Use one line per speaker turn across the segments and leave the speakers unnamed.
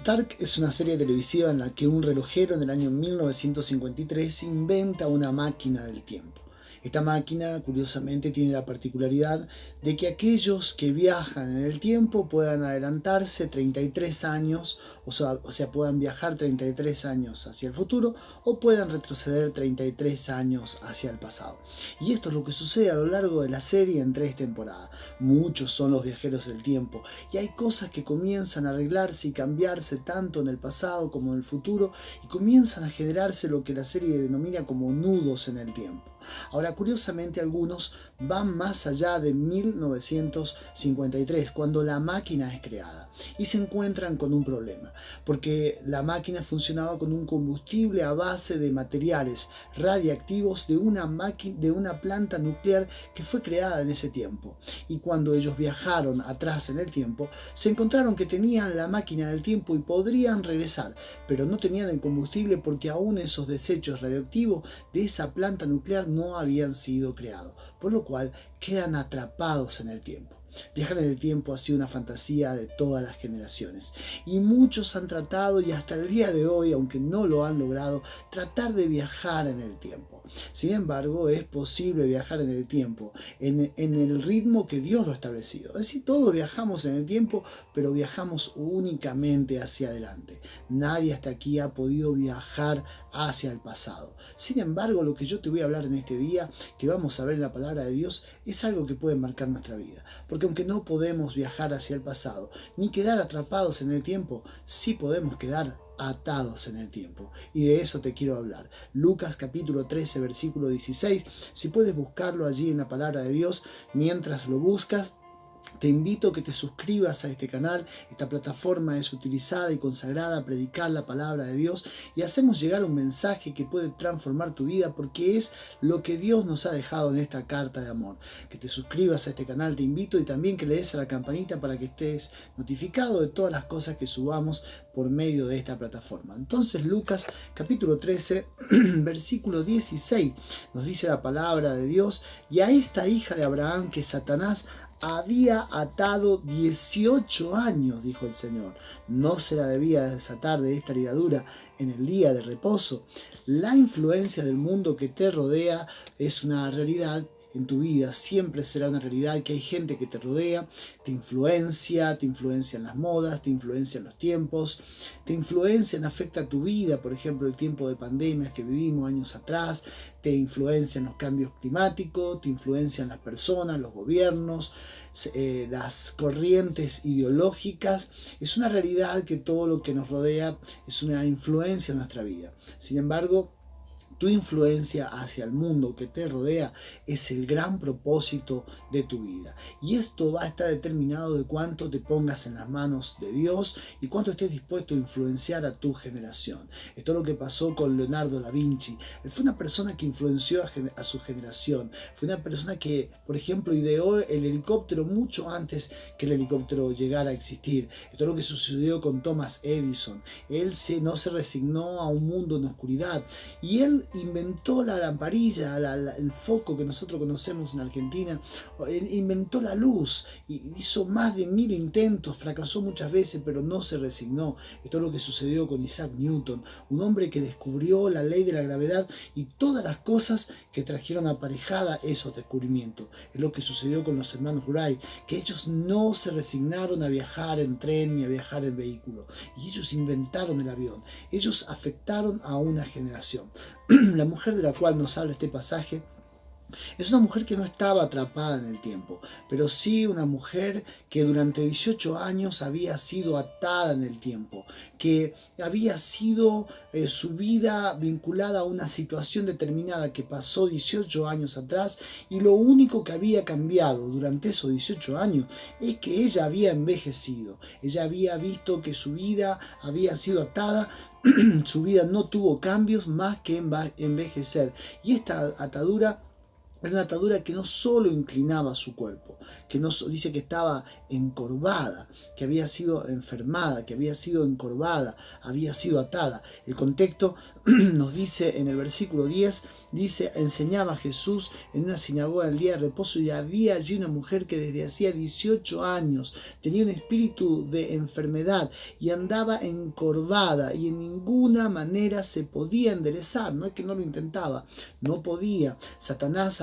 Dark es una serie televisiva en la que un relojero en el año 1953 inventa una máquina del tiempo. Esta máquina, curiosamente, tiene la particularidad de que aquellos que viajan en el tiempo puedan adelantarse 33 años, o sea, puedan viajar 33 años hacia el futuro o puedan retroceder 33 años hacia el pasado. Y esto es lo que sucede a lo largo de la serie en 3 temporadas. Muchos son los viajeros del tiempo y hay cosas que comienzan a arreglarse y cambiarse tanto en el pasado como en el futuro y comienzan a generarse lo que la serie denomina como nudos en el tiempo. Ahora, curiosamente, algunos van más allá de 1953, cuando la máquina es creada, y se encuentran con un problema, porque la máquina funcionaba con un combustible a base de materiales radiactivos de una planta nuclear que fue creada en ese tiempo. Y cuando ellos viajaron atrás en el tiempo, se encontraron que tenían la máquina del tiempo y podrían regresar, pero no tenían el combustible porque aún esos desechos radioactivos de esa planta nuclear no habían sido creados, por lo cual quedan atrapados en el tiempo. Viajar en el tiempo ha sido una fantasía de todas las generaciones y muchos han tratado, y hasta el día de hoy, aunque no lo han logrado, tratar de viajar en el tiempo. Sin embargo, es posible viajar en el tiempo en el ritmo que Dios lo ha establecido. Es decir, todos viajamos en el tiempo, pero viajamos únicamente hacia adelante. Nadie hasta aquí ha podido viajar hacia el pasado. Sin embargo, lo que yo te voy a hablar en este día, que vamos a ver en la palabra de Dios, es algo que puede marcar nuestra vida. Porque aunque no podemos viajar hacia el pasado, ni quedar atrapados en el tiempo, sí podemos quedar atados en el tiempo. Y de eso te quiero hablar. Lucas capítulo 13, versículo 16. Si puedes buscarlo allí en la palabra de Dios, mientras lo buscas, te invito a que te suscribas a este canal. Esta plataforma es utilizada y consagrada a predicar la palabra de Dios y hacemos llegar un mensaje que puede transformar tu vida, porque es lo que Dios nos ha dejado en esta carta de amor. Que te suscribas a este canal, te invito, y también que le des a la campanita para que estés notificado de todas las cosas que subamos por medio de esta plataforma. Entonces, Lucas capítulo 13, versículo 16, nos dice la palabra de Dios: y a esta hija de Abraham que Satanás había atado 18 años, dijo el Señor, no se la debía desatar de esta ligadura en el día de reposo. La influencia del mundo que te rodea es una realidad en tu vida, siempre será una realidad que hay gente que te rodea, te influencian las modas, te influencian los tiempos, te afecta tu vida. Por ejemplo, el tiempo de pandemias que vivimos años atrás, te influencian los cambios climáticos, te influencian las personas, los gobiernos, las corrientes ideológicas. Es una realidad que todo lo que nos rodea es una influencia en nuestra vida. Sin embargo, tu influencia hacia el mundo que te rodea es el gran propósito de tu vida. Y esto va a estar determinado de cuánto te pongas en las manos de Dios y cuánto estés dispuesto a influenciar a tu generación. Esto es lo que pasó con Leonardo da Vinci. Él fue una persona que influenció a su generación. Fue una persona que, por ejemplo, ideó el helicóptero mucho antes que el helicóptero llegara a existir. Esto es lo que sucedió con Thomas Edison. Él no se resignó a un mundo en oscuridad y él inventó la lamparilla, el foco que nosotros conocemos en Argentina. Él inventó la luz y hizo más de 1000 intentos, fracasó muchas veces, pero no se resignó. Esto es lo que sucedió con Isaac Newton, un hombre que descubrió la ley de la gravedad y todas las cosas que trajeron aparejada esos descubrimientos. Es lo que sucedió con los hermanos Wright, que ellos no se resignaron a viajar en tren ni a viajar en vehículo, y ellos inventaron el avión. Ellos afectaron a una generación. La mujer de la cual nos habla este pasaje es una mujer que no estaba atrapada en el tiempo, pero sí una mujer que durante 18 años había sido atada en el tiempo, que había sido su vida vinculada a una situación determinada que pasó 18 años atrás, y lo único que había cambiado durante esos 18 años es que ella había envejecido. Ella había visto que su vida había sido atada. Su vida no tuvo cambios más que envejecer, y esta atadura Era una atadura que no solo inclinaba su cuerpo, que no dice que estaba encorvada, que había sido enfermada, que había sido encorvada, había sido atada. El contexto nos dice en el versículo 10, dice, enseñaba Jesús en una sinagoga el día de reposo y había allí una mujer que desde hacía 18 años tenía un espíritu de enfermedad y andaba encorvada y en ninguna manera se podía enderezar. No es que no lo intentaba, no podía. Satanás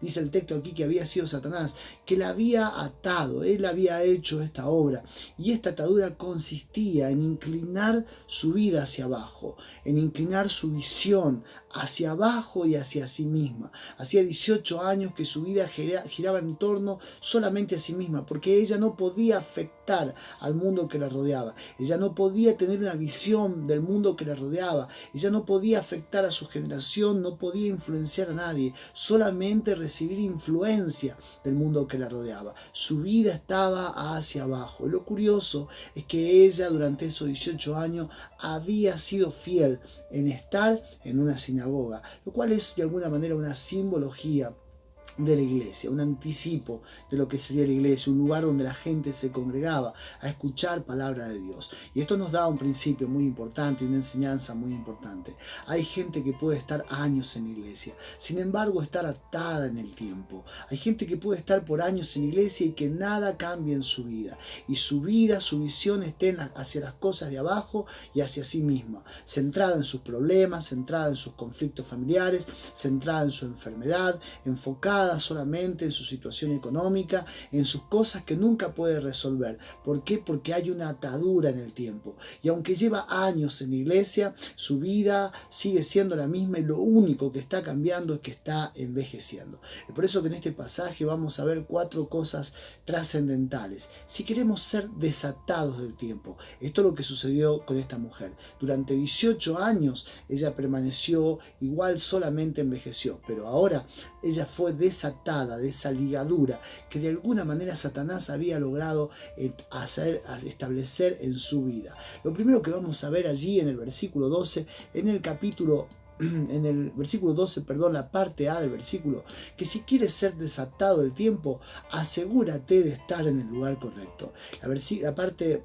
dice el texto aquí que había sido Satanás, que la había atado, él había hecho esta obra, y esta atadura consistía en inclinar su vida hacia abajo, en inclinar su visión hacia abajo y hacia sí misma. Hacía 18 años que su vida giraba en torno solamente a sí misma, porque ella no podía afectar al mundo que la rodeaba, ella no podía tener una visión del mundo que la rodeaba, ella no podía afectar a su generación, no podía influenciar a nadie, solamente recibir influencia del mundo que la rodeaba. Su vida estaba hacia abajo. Lo curioso es que ella durante esos 18 años había sido fiel en estar en una sinagoga, lo cual es de alguna manera una simbología de la iglesia, un anticipo de lo que sería la iglesia, un lugar donde la gente se congregaba a escuchar palabra de Dios. Y esto nos da un principio muy importante y una enseñanza muy importante. Hay gente que puede estar años en la iglesia, sin embargo estar atada en el tiempo. Hay gente que puede estar por años en la iglesia y que nada cambie en su vida. Y su vida, su visión esté hacia las cosas de abajo y hacia sí misma, centrada en sus problemas, centrada en sus conflictos familiares, centrada en su enfermedad, enfocada solamente en su situación económica, en sus cosas que nunca puede resolver. ¿Por qué? Porque hay una atadura en el tiempo. Y aunque lleva años en la iglesia, su vida sigue siendo la misma y lo único que está cambiando es que está envejeciendo. Es por eso que en este pasaje vamos a ver 4 cosas trascendentales. Si queremos ser desatados del tiempo, esto es lo que sucedió con esta mujer. Durante 18 años ella permaneció igual, solamente envejeció, pero ahora ella fue desatada de esa ligadura que de alguna manera Satanás había logrado establecer en su vida. Lo primero que vamos a ver allí en el versículo 12, en el versículo 12, la parte A del versículo, que si quieres ser desatado del tiempo, asegúrate de estar en el lugar correcto. La parte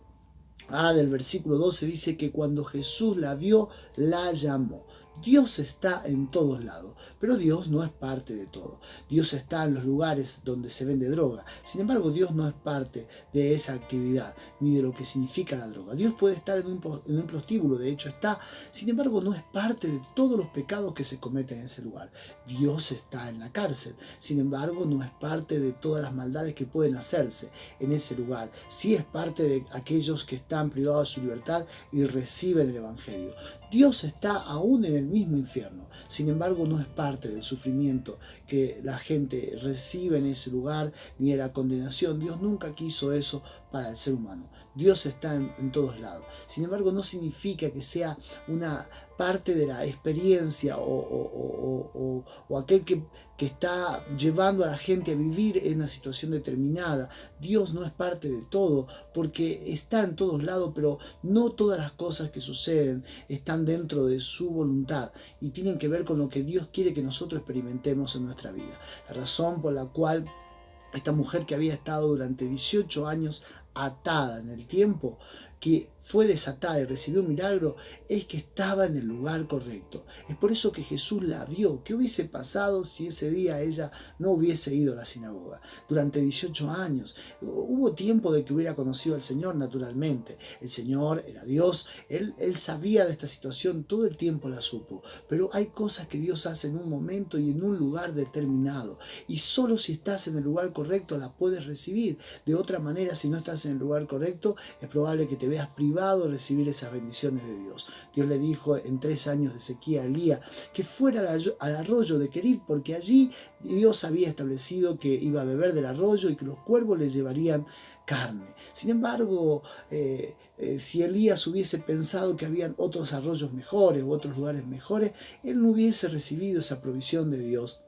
A del versículo 12 dice que cuando Jesús la vio, la llamó. Dios está en todos lados, pero Dios no es parte de todo. Dios está en los lugares donde se vende droga. Sin embargo, Dios no es parte de esa actividad, ni de lo que significa la droga. Dios puede estar en un prostíbulo, de hecho está. Sin embargo, no es parte de todos los pecados que se cometen en ese lugar. Dios está en la cárcel. Sin embargo, no es parte de todas las maldades que pueden hacerse en ese lugar. Sí es parte de aquellos que están privados de su libertad y reciben el Evangelio. Dios está aún en el mismo infierno, sin embargo no es parte del sufrimiento que la gente recibe en ese lugar, ni de la condenación. Dios nunca quiso eso para el ser humano. Dios está en todos lados. Sin embargo, no significa que sea una parte de la experiencia o aquel que está llevando a la gente a vivir en una situación determinada. Dios no es parte de todo, porque está en todos lados, pero no todas las cosas que suceden están dentro de su voluntad y tienen que ver con lo que Dios quiere que nosotros experimentemos en nuestra vida. La razón por la cual esta mujer, que había estado durante 18 años atada en el tiempo, que fue desatada y recibió un milagro, es que estaba en el lugar correcto. Es por eso que Jesús la vio. ¿Qué hubiese pasado si ese día ella no hubiese ido a la sinagoga? Durante 18 años hubo tiempo de que hubiera conocido al Señor, naturalmente. El Señor era Dios, Él sabía de esta situación, todo el tiempo la supo. Pero hay cosas que Dios hace en un momento y en un lugar determinado. Y solo si estás en el lugar correcto la puedes recibir. De otra manera, si no estás en el lugar correcto, es probable que te veas privado de recibir esas bendiciones de Dios. Dios le dijo en 3 años de sequía a Elías que fuera al arroyo de Querit, porque allí Dios había establecido que iba a beber del arroyo y que los cuervos le llevarían carne. Sin embargo, si Elías hubiese pensado que habían otros arroyos mejores u otros lugares mejores, él no hubiese recibido esa provisión de Dios.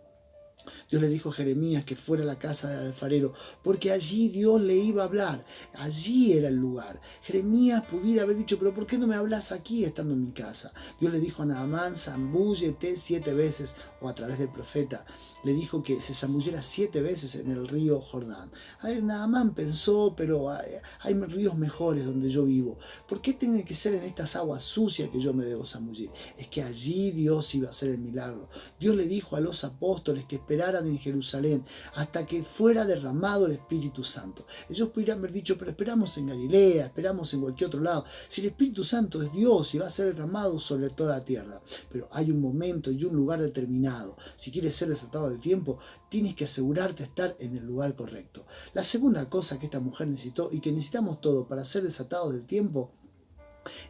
Dios le dijo a Jeremías que fuera a la casa del alfarero, porque allí Dios le iba a hablar, allí era el lugar. Jeremías pudiera haber dicho, pero ¿por qué no me hablas aquí estando en mi casa? Dios le dijo a Naamán, zambúllete 7 veces, o a través del profeta, le dijo que se zambulliera 7 veces en el río Jordán. Naamán pensó, pero hay ríos mejores donde yo vivo. ¿Por qué tiene que ser en estas aguas sucias que yo me debo zambullir? Es que allí Dios iba a hacer el milagro. Dios le dijo a los apóstoles que esperaran en Jerusalén hasta que fuera derramado el Espíritu Santo. Ellos podrían haber dicho, pero esperamos en Galilea, esperamos en cualquier otro lado. Si el Espíritu Santo es Dios y va a ser derramado sobre toda la tierra. Pero hay un momento y un lugar determinado. Si quieres ser desatado del tiempo, tienes que asegurarte de estar en el lugar correcto. La segunda cosa que esta mujer necesitó y que necesitamos todos para ser desatados del tiempo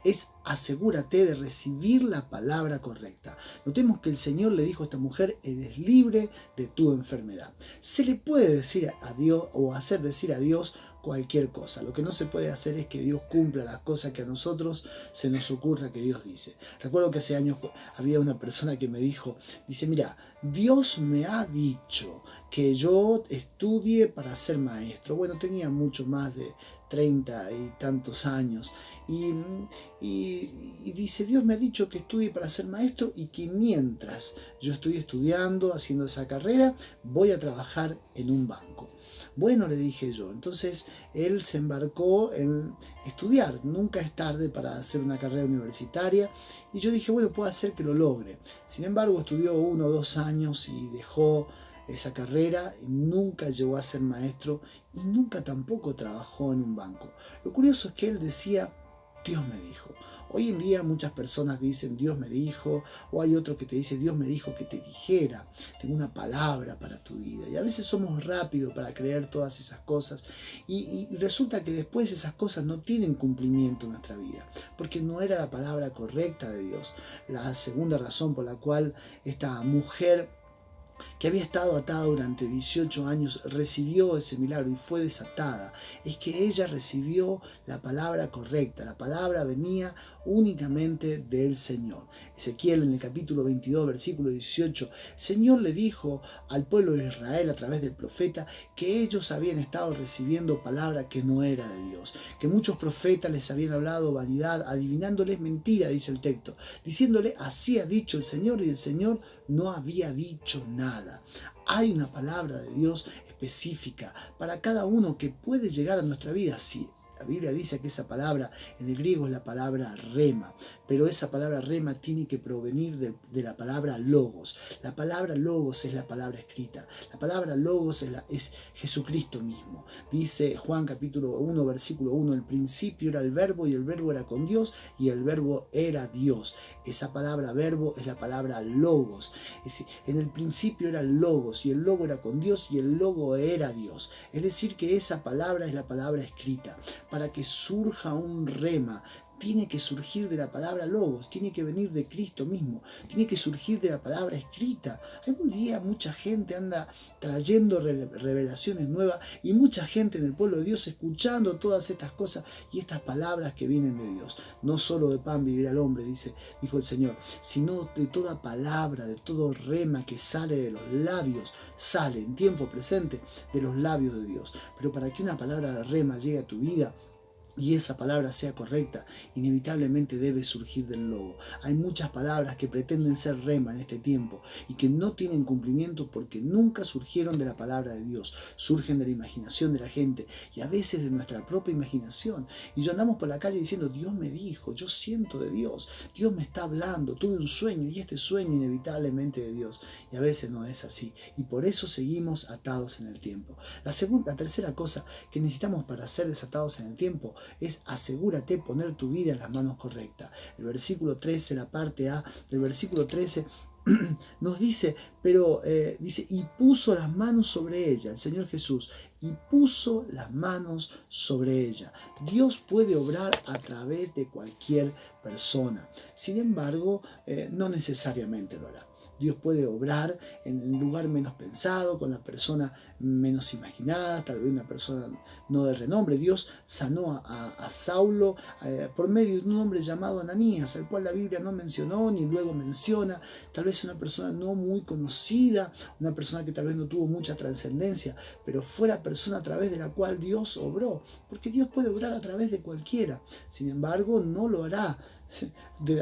es asegúrate de recibir la palabra correcta. Notemos que el Señor le dijo a esta mujer, eres libre de tu enfermedad. Se le puede decir a Dios o hacer decir a Dios cualquier cosa. Lo que no se puede hacer es que Dios cumpla las cosas que a nosotros se nos ocurra que Dios dice. Recuerdo que hace años había una persona que me dice, mira, Dios me ha dicho que yo estudie para ser maestro. Bueno, tenía mucho más de 30 y tantos años. Y dice, Dios me ha dicho que estudie para ser maestro y que mientras yo estoy estudiando, haciendo esa carrera, voy a trabajar en un banco. Bueno, le dije yo. Entonces él se embarcó en estudiar. Nunca es tarde para hacer una carrera universitaria. Y yo dije, bueno, puede ser que lo logre. Sin embargo, estudió 1 o 2 años y dejó esa carrera, y nunca llegó a ser maestro y nunca tampoco trabajó en un banco. Lo curioso es que él decía, Dios me dijo. Hoy en día muchas personas dicen Dios me dijo, o hay otro que te dice Dios me dijo que te dijera, tengo una palabra para tu vida. Y a veces somos rápidos para creer todas esas cosas y resulta que después esas cosas no tienen cumplimiento en nuestra vida, porque no era la palabra correcta de Dios. La segunda razón por la cual esta mujer que había estado atada durante 18 años, recibió ese milagro y fue desatada, es que ella recibió la palabra correcta. La palabra venía únicamente del Señor. Ezequiel en el capítulo 22, versículo 18, el Señor le dijo al pueblo de Israel a través del profeta que ellos habían estado recibiendo palabra que no era de Dios, que muchos profetas les habían hablado vanidad, adivinándoles mentira, dice el texto, diciéndole así ha dicho el Señor, y el Señor no había dicho nada. Hay una palabra de Dios específica para cada uno que puede llegar a nuestra vida. Sí, la Biblia dice que esa palabra en el griego es la palabra rema, pero esa palabra rema tiene que provenir de la palabra logos. La palabra logos es la palabra escrita. La palabra logos es Jesucristo mismo. Dice Juan capítulo 1, versículo 1, el principio era el verbo y el verbo era con Dios y el verbo era Dios. Esa palabra verbo es la palabra logos. Es decir, en el principio era el logos y el logo era con Dios y el logo era Dios. Es decir, que esa palabra es la palabra escrita. Para que surja un rema, tiene que surgir de la palabra logos, tiene que venir de Cristo mismo, tiene que surgir de la palabra escrita. Hoy día mucha gente anda trayendo revelaciones nuevas y mucha gente en el pueblo de Dios escuchando todas estas cosas y estas palabras que vienen de Dios. No solo de pan vivirá el hombre, dijo el Señor, sino de toda palabra, de todo rema que sale de los labios, sale en tiempo presente de los labios de Dios. Pero para que una palabra rema llegue a tu vida, y esa palabra sea correcta, inevitablemente debe surgir del logo. Hay muchas palabras que pretenden ser rema en este tiempo y que no tienen cumplimiento porque nunca surgieron de la palabra de Dios. Surgen de la imaginación de la gente y a veces de nuestra propia imaginación. Y yo andamos por la calle diciendo, Dios me dijo, yo siento de Dios, Dios me está hablando, tuve un sueño y este sueño inevitablemente de Dios. Y a veces no es así. Y por eso seguimos atados en el tiempo. La tercera cosa que necesitamos para ser desatados en el tiempo es asegúrate de poner tu vida en las manos correctas. El versículo 13, la parte A del versículo 13 nos dice, dice, y puso las manos sobre ella, el Señor Jesús, y puso las manos sobre ella. Dios puede obrar a través de cualquier persona. Sin embargo, no necesariamente lo hará. Dios puede obrar en el lugar menos pensado, con la persona menos imaginada, tal vez una persona no de renombre. Dios sanó a Saulo por medio de un hombre llamado Ananías, al cual la Biblia no mencionó ni luego menciona. Tal vez una persona no muy conocida, una persona que tal vez no tuvo mucha trascendencia, pero fue la persona a través de la cual Dios obró, porque Dios puede obrar a través de cualquiera. Sin embargo, no lo hará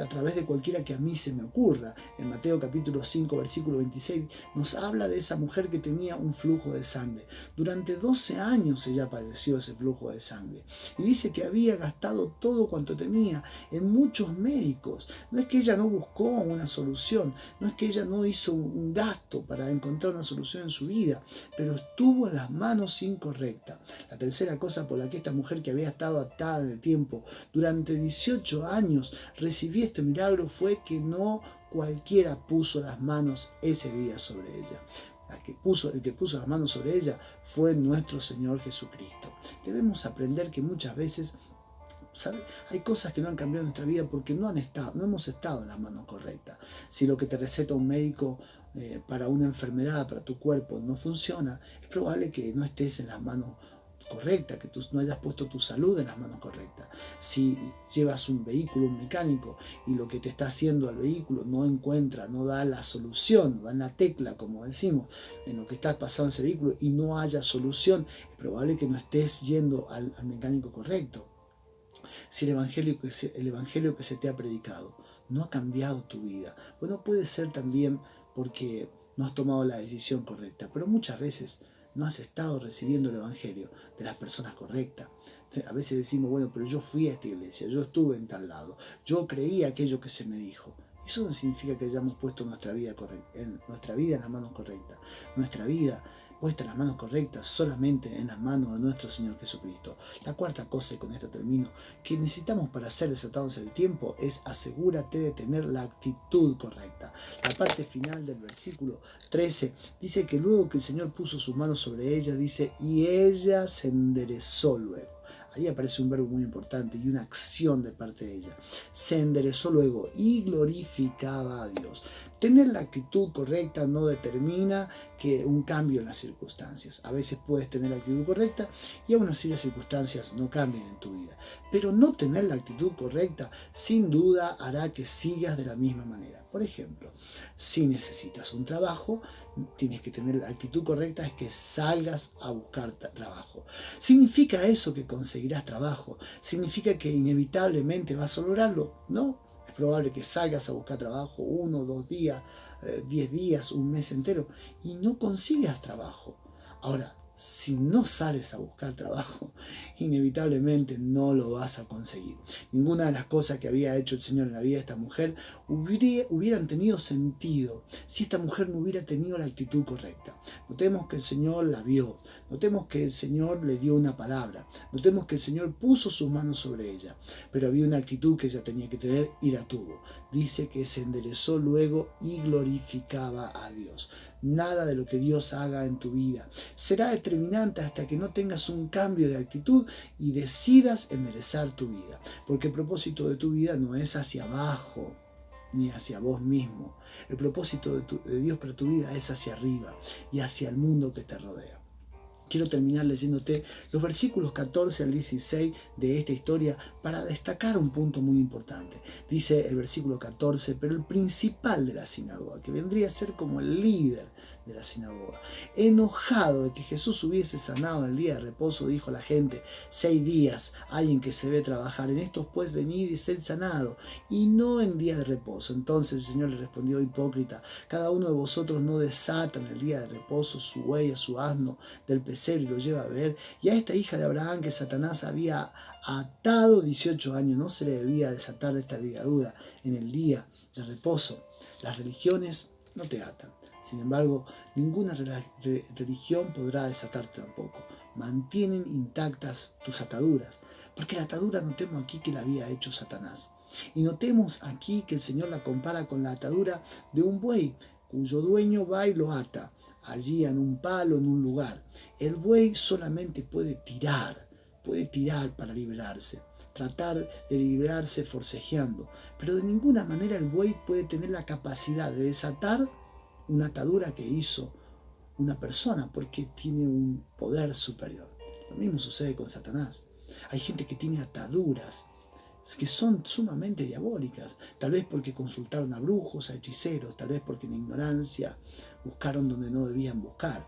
a través de cualquiera que a mí se me ocurra. En Mateo capítulo 5, versículo 26, nos habla de esa mujer que tenía un flujo de sangre. Durante 12 años ella padeció ese flujo de sangre. Y dice que había gastado todo cuanto tenía en muchos médicos. No es que ella no buscó una solución, no es que ella no hizo un gasto para encontrar una solución en su vida, pero estuvo en las manos incorrectas. La tercera cosa por la que esta mujer, que había estado atada en el tiempo durante 18 años, recibió este milagro fue que no cualquiera puso las manos ese día sobre ella. El que puso las manos sobre ella fue nuestro Señor Jesucristo. Debemos aprender que muchas veces, ¿sabe?, hay cosas que no han cambiado en nuestra vida porque no hemos estado en las manos correctas. Si lo que te receta un médico para una enfermedad, para tu cuerpo, no funciona, es probable que no estés en las manos correcta, que tú no hayas puesto tu salud en las manos correctas. Si llevas un vehículo, un mecánico, y lo que te está haciendo al vehículo no da la solución, no da la tecla, como decimos, en lo que está pasando en ese vehículo y no haya solución, es probable que no estés yendo al mecánico correcto. Si el evangelio que se te ha predicado no ha cambiado tu vida, bueno, puede ser también porque no has tomado la decisión correcta, pero muchas veces no has estado recibiendo el evangelio de las personas correctas. A veces decimos, bueno, pero yo fui a esta iglesia, yo estuve en tal lado, yo creí aquello que se me dijo. Eso no significa que hayamos puesto nuestra vida en las manos correctas. Nuestra vida puesta en las manos correctas, solamente en las manos de nuestro Señor Jesucristo. La cuarta cosa, y con esto termino, que necesitamos para ser desatados en el tiempo es: asegúrate de tener la actitud correcta. La parte final del versículo 13 dice que luego que el Señor puso sus manos sobre ella, dice, y ella se enderezó luego. Ahí aparece un verbo muy importante y una acción de parte de ella. Se enderezó luego y glorificaba a Dios. Tener la actitud correcta no determina que un cambio en las circunstancias. A veces puedes tener la actitud correcta y aún así las circunstancias no cambien en tu vida. Pero no tener la actitud correcta sin duda hará que sigas de la misma manera. Por ejemplo, si necesitas un trabajo, tienes que tener la actitud correcta, es que salgas a buscar trabajo. ¿Significa eso que conseguirás trabajo? ¿Significa que inevitablemente vas a lograrlo? No. Es probable que salgas a buscar trabajo 1, 2 días, 10 días, un mes entero y no consigas trabajo. Ahora, si no sales a buscar trabajo, inevitablemente no lo vas a conseguir. Ninguna de las cosas que había hecho el Señor en la vida de esta mujer hubieran tenido sentido si esta mujer no hubiera tenido la actitud correcta. Notemos que el Señor la vio, notemos que el Señor le dio una palabra, notemos que el Señor puso sus manos sobre ella, pero había una actitud que ella tenía que tener y la tuvo. Dice que se enderezó luego y glorificaba a Dios. Nada de lo que Dios haga en tu vida será determinante hasta que no tengas un cambio de actitud y decidas enderezar tu vida. Porque el propósito de tu vida no es hacia abajo ni hacia vos mismo. El propósito de Dios para tu vida es hacia arriba y hacia el mundo que te rodea. Quiero terminar leyéndote los versículos 14 al 16 de esta historia para destacar un punto muy importante. Dice el versículo 14, pero el principal de la sinagoga, que vendría a ser como el líder de la sinagoga, enojado de que Jesús hubiese sanado el día de reposo, dijo a la gente: 6 días hay en que se debe trabajar, en estos pues venid y sed sanado, y no en día de reposo. Entonces el Señor le respondió: hipócrita, cada uno de vosotros no desata en el día de reposo su buey, a su asno del pesebre y lo lleva a ver, y a esta hija de Abraham que Satanás había atado 18 años, no se le debía desatar de esta ligadura en el día de reposo. Las religiones no te atan. Sin embargo, ninguna religión podrá desatarte tampoco. Mantienen intactas tus ataduras, porque la atadura, notemos aquí que la había hecho Satanás. Y notemos aquí que el Señor la compara con la atadura de un buey, cuyo dueño va y lo ata allí en un palo, en un lugar. El buey solamente puede tirar para liberarse, tratar de liberarse forcejeando, pero de ninguna manera el buey puede tener la capacidad de desatar una atadura que hizo una persona, porque tiene un poder superior. Lo mismo sucede con Satanás. Hay gente que tiene ataduras que son sumamente diabólicas, tal vez porque consultaron a brujos, a hechiceros, tal vez porque en ignorancia buscaron donde no debían buscar,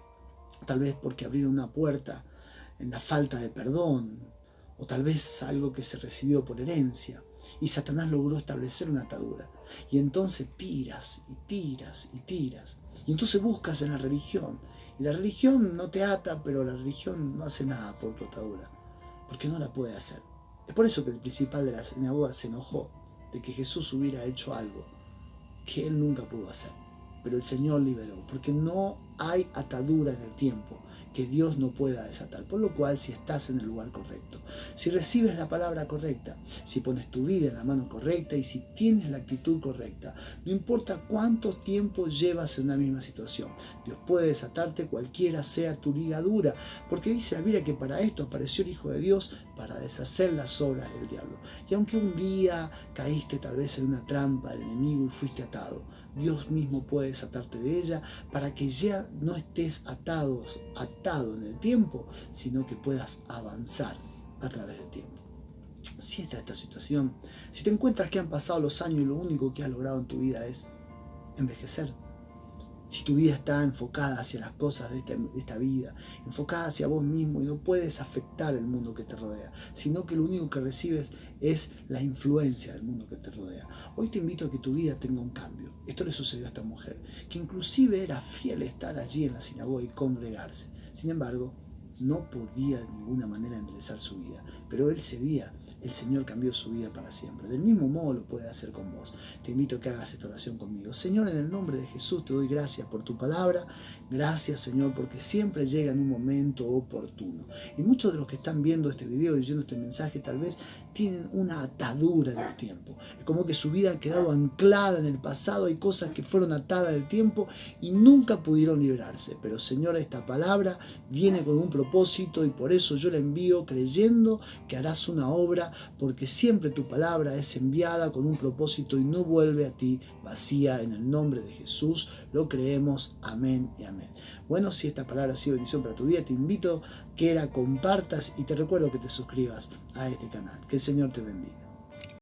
tal vez porque abrieron una puerta en la falta de perdón, o tal vez algo que se recibió por herencia. Y Satanás logró establecer una atadura. Y entonces tiras y tiras y tiras. Y entonces buscas en la religión. Y la religión no te ata, pero la religión no hace nada por tu atadura. Porque no la puede hacer. Es por eso que el principal de la sinagoga se enojó de que Jesús hubiera hecho algo que él nunca pudo hacer. Pero el Señor liberó, porque no hay atadura en el tiempo que Dios no pueda desatar. Por lo cual, si estás en el lugar correcto, si recibes la palabra correcta, si pones tu vida en la mano correcta y si tienes la actitud correcta, no importa cuánto tiempo llevas en una misma situación, Dios puede desatarte cualquiera sea tu ligadura, porque dice la Biblia que para esto apareció el Hijo de Dios, para deshacer las obras del diablo. Y aunque un día caíste tal vez en una trampa del enemigo y fuiste atado, Dios mismo puede desatarte de ella para que ya no estés atado en el tiempo, sino que puedas avanzar a través del tiempo. Si está esta situación, si te encuentras que han pasado los años y lo único que has logrado en tu vida es envejecer, si tu vida está enfocada hacia las cosas de esta vida, enfocada hacia vos mismo y no puedes afectar el mundo que te rodea, sino que lo único que recibes es la influencia del mundo que te rodea. Hoy te invito a que tu vida tenga un cambio. Esto le sucedió a esta mujer, que inclusive era fiel a estar allí en la sinagoga y congregarse. Sin embargo, no podía de ninguna manera enderezar su vida, pero él cedía. El Señor cambió su vida para siempre. Del mismo modo lo puede hacer con vos. Te invito a que hagas esta oración conmigo. Señor, en el nombre de Jesús te doy gracias por tu palabra. Gracias, Señor, porque siempre llega en un momento oportuno. Y muchos de los que están viendo este video y oyendo este mensaje tal vez tienen una atadura del tiempo. Es como que su vida ha quedado anclada en el pasado. Hay cosas que fueron atadas del tiempo y nunca pudieron liberarse. Pero, Señor, esta palabra viene con un propósito y por eso yo la envío creyendo que harás una obra, porque siempre tu palabra es enviada con un propósito y no vuelve a ti vacía. En el nombre de Jesús lo creemos. Amén y amén. Bueno, si esta palabra ha sido bendición para tu vida, te invito a que la compartas y te recuerdo que te suscribas a este canal. Que el Señor te bendiga.